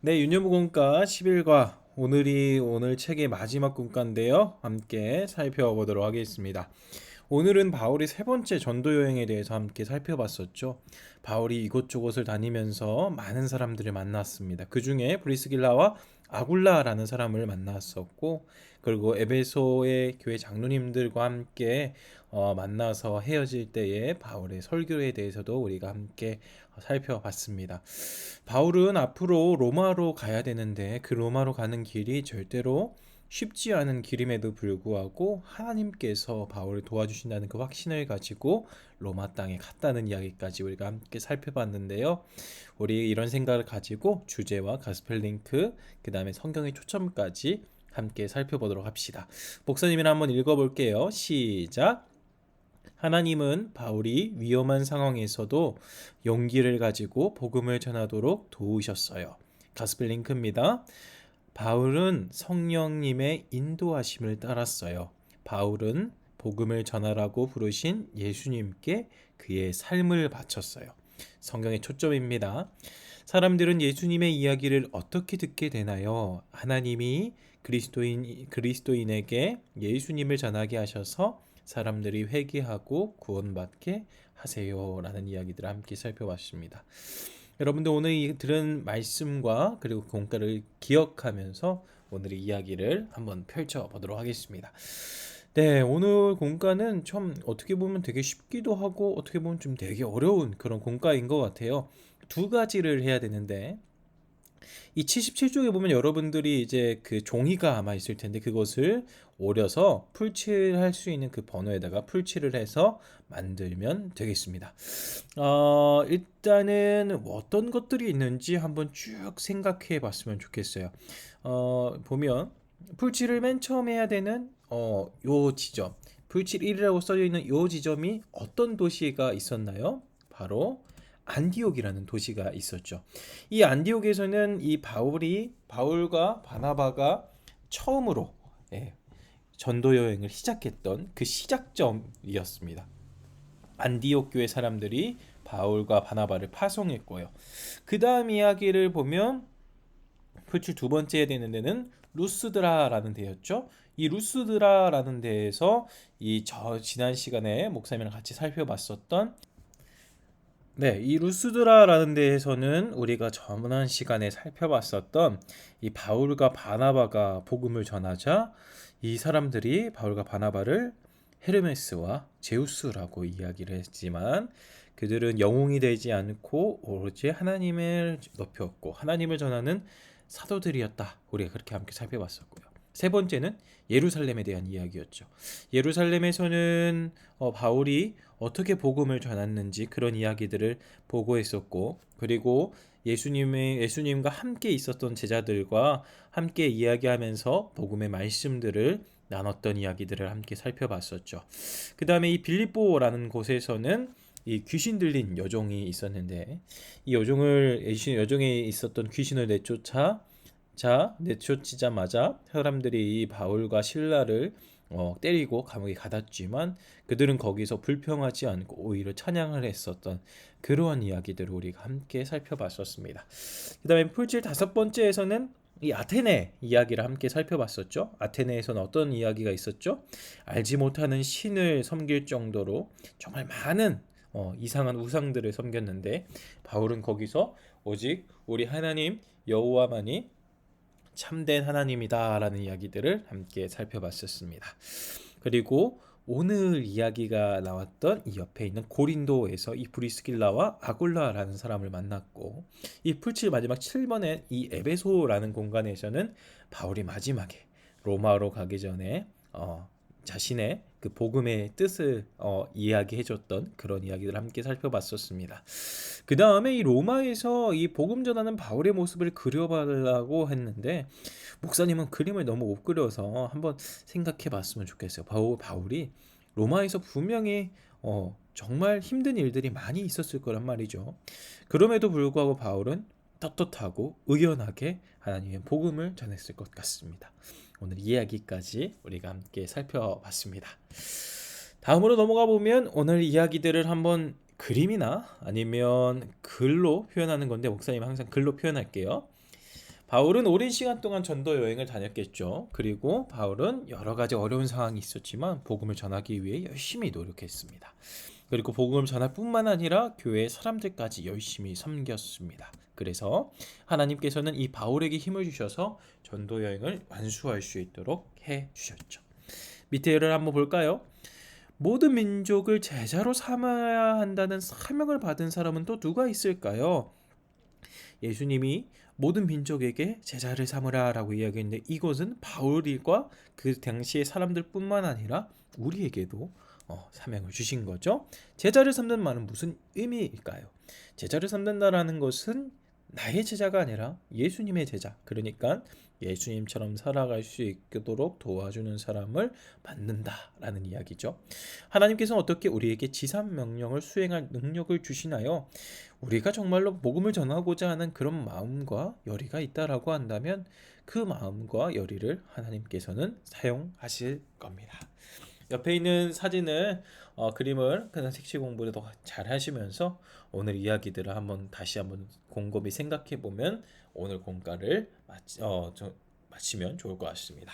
네, 유년무공과 11과 오늘 책의 마지막 군가인데요. 함께 살펴보도록 하겠습니다. 오늘은 바울이 세 번째 전도 여행에 대해서 함께 살펴봤었죠. 바울이 이곳저곳을 다니면서 많은 사람들을 만났습니다. 그 중에 브리스길라와 아굴라라는 사람을 만났었고, 그리고 에베소의 교회 장로님들과 함께 만나서 헤어질 때의 바울의 설교에 대해서도 우리가 함께 살펴봤습니다. 바울은 앞으로 로마로 가야 되는데 그 로마로 가는 길이 절대로 쉽지 않은 길임에도 불구하고 하나님께서 바울을 도와주신다는 그 확신을 가지고 로마 땅에 갔다는 이야기까지 우리가 함께 살펴봤는데요. 우리 이런 생각을 가지고 주제와 가스펠 링크, 그 다음에 성경의 초점까지 함께 살펴보도록 합시다. 목사님이랑 한번 읽어볼게요. 시작. 하나님은 바울이 위험한 상황에서도 용기를 가지고 복음을 전하도록 도우셨어요. 가스펠 링크입니다. 바울은 성령님의 인도하심을 따랐어요. 바울은 복음을 전하라고 부르신 예수님께 그의 삶을 바쳤어요. 성경의 초점입니다. 사람들은 예수님의 이야기를 어떻게 듣게 되나요? 하나님이 그리스도인에게 예수님을 전하게 하셔서 사람들이 회개하고 구원받게 하세요라는 이야기들을 함께 살펴봤습니다. 여러분들 오늘 들은 말씀과 그리고 공과를 기억하면서 오늘의 이야기를 한번 펼쳐보도록 하겠습니다. 네, 오늘 공과는 좀 어떻게 보면 되게 쉽기도 하고 어떻게 보면 좀 되게 어려운 그런 공과인 것 같아요. 두 가지를 해야 되는데 이 77쪽에 보면 여러분들이 이제 그 종이가 아마 있을 텐데 그것을 오려서 풀칠할 수 있는 그 번호에다가 풀칠을 해서 만들면 되겠습니다. 일단은 어떤 것들이 있는지 한번 쭉 생각해 봤으면 좋겠어요. 보면 풀칠을 맨 처음 해야 되는 요 지점, 풀칠 1이라고 써져 있는 요 지점이 어떤 도시가 있었나요? 바로 안디옥이라는 도시가 있었죠. 이 안디옥에서는 이 바울과 바나바가 처음으로 전도 여행을 시작했던 그 시작점이었습니다. 안디옥 교회 사람들이 바울과 바나바를 파송했고요. 그 다음 이야기를 보면 풀칠 두 번째 해야 되는 데는 루스드라라는 데였죠. 이 루스드라라는 데에서 지난 시간에 목사님이랑 같이 살펴봤었던 이 루스드라라는 데에서는 우리가 저번 시간에 살펴봤었던 이 바울과 바나바가 복음을 전하자 이 사람들이 바울과 바나바를 헤르메스와 제우스라고 이야기를 했지만 그들은 영웅이 되지 않고 오로지 하나님을 높였고 하나님을 전하는 사도들이었다. 우리가 그렇게 함께 살펴봤었고요. 세 번째는 예루살렘에 대한 이야기였죠. 예루살렘에서는 바울이 어떻게 복음을 전했는지 그런 이야기들을 보고했었고, 그리고 예수님과 함께 있었던 제자들과 함께 이야기하면서 복음의 말씀들을 나눴던 이야기들을 함께 살펴봤었죠. 그 다음에 이 빌립보라는 곳에서는 이 귀신 들린 여종이 있었는데 이 여종에 있었던 귀신을 내쫓자마자 사람들이 이 바울과 실라를 때리고 감옥에 가뒀지만 그들은 거기서 불평하지 않고 오히려 찬양을 했었던 그러한 이야기들을 우리가 함께 살펴봤었습니다. 그 다음에 풀칠 다섯 번째에서는 이 아테네 이야기를 함께 살펴봤었죠. 아테네에서는 어떤 이야기가 있었죠? 알지 못하는 신을 섬길 정도로 정말 많은 이상한 우상들을 섬겼는데 바울은 거기서 오직 우리 하나님 여호와만이 참된 하나님이다라는 이야기들을 함께 살펴봤었습니다. 그리고 오늘 이야기가 나왔던 이 옆에 있는 고린도에서 이 브리스길라와 아굴라라는 사람을 만났고 이 풀칠 마지막 7번의 이 에베소라는 공간에서는 바울이 마지막에 로마로 가기 전에 자신의 그 복음의 뜻을 이야기해줬던 그런 이야기들을 함께 살펴봤었습니다. 그 다음에 이 로마에서 이 복음 전하는 바울의 모습을 그려보려고 했는데 목사님은 그림을 너무 못 그려서 한번 생각해봤으면 좋겠어요. 바울이 로마에서 분명히 정말 힘든 일들이 많이 있었을 거란 말이죠. 그럼에도 불구하고 바울은 떳떳하고 의연하게 하나님의 복음을 전했을 것 같습니다. 오늘 이야기까지 우리가 함께 살펴봤습니다. 다음으로 넘어가 보면 오늘 이야기들을 한번 그림이나 아니면 글로 표현하는 건데 목사님 항상 글로 표현할게요. 바울은 오랜 시간 동안 전도 여행을 다녔겠죠. 그리고 바울은 여러 가지 어려운 상황이 있었지만 복음을 전하기 위해 열심히 노력했습니다. 그리고 복음을 전할 뿐만 아니라 교회 사람들까지 열심히 섬겼습니다. 그래서 하나님께서는 이 바울에게 힘을 주셔서 전도 여행을 완수할 수 있도록 해 주셨죠. 밑에 예를 한번 볼까요? 모든 민족을 제자로 삼아야 한다는 사명을 받은 사람은 또 누가 있을까요? 예수님이 모든 민족에게 제자를 삼으라라고 이야기했는데 이것은 바울과 그 당시의 사람들뿐만 아니라 우리에게도 사명을 주신 거죠. 제자를 삼는 말은 무슨 의미일까요? 제자를 삼는다라는 것은 나의 제자가 아니라 예수님의 제자. 그러니까 예수님처럼 살아갈 수 있도록 도와주는 사람을 만든다라는 이야기죠. 하나님께서는 어떻게 우리에게 지상 명령을 수행할 능력을 주시나요? 우리가 정말로 복음을 전하고자 하는 그런 마음과 열의가 있다라고 한다면 그 마음과 열의를 하나님께서는 사용하실 겁니다. 옆에 있는 사진을 그림을 그냥 색칠 공부를 더 잘 하시면서 오늘 이야기들을 다시 한번 곰곰이 생각해 보면 오늘 공과를 마치면 좋을 것 같습니다.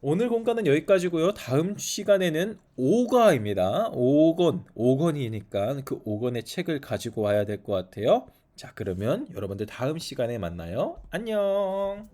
오늘 공과는 여기까지고요. 다음 시간에는 5과입니다. 5권이니까 그 5권의 책을 가지고 와야 될 것 같아요. 자, 그러면 여러분들 다음 시간에 만나요. 안녕.